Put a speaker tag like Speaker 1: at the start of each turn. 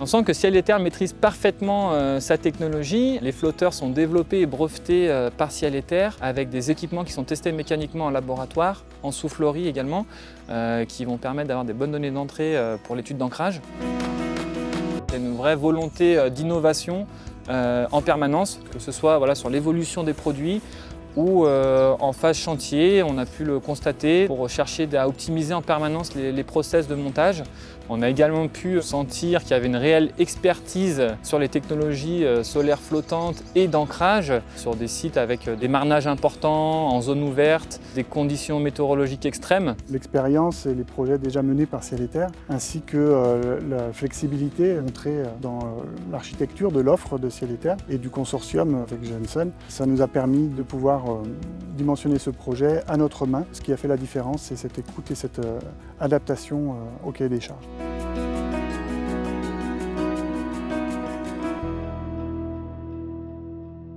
Speaker 1: On sent que Ciel Terre maîtrise parfaitement sa technologie. Les flotteurs sont développés et brevetés par Ciel Terre avec des équipements qui sont testés mécaniquement en laboratoire, en soufflerie également, qui vont permettre d'avoir des bonnes données d'entrée pour l'étude d'ancrage. Il y a une vraie volonté d'innovation en permanence, que ce soit sur l'évolution des produits ou en phase chantier, on a pu le constater pour chercher à optimiser en permanence les process de montage. On a également pu sentir qu'il y avait une réelle expertise sur les technologies solaires flottantes et d'ancrage sur des sites avec des marnages importants, en zone ouverte, des conditions météorologiques extrêmes.
Speaker 2: L'expérience et les projets déjà menés par Ciel Terre, ainsi que la flexibilité montrée dans l'architecture de l'offre de Ciel Terre et du consortium avec Jensen, ça nous a permis de pouvoir dimensionner ce projet à notre main. Ce qui a fait la différence, c'est cette écoute et cette adaptation au cahier des charges.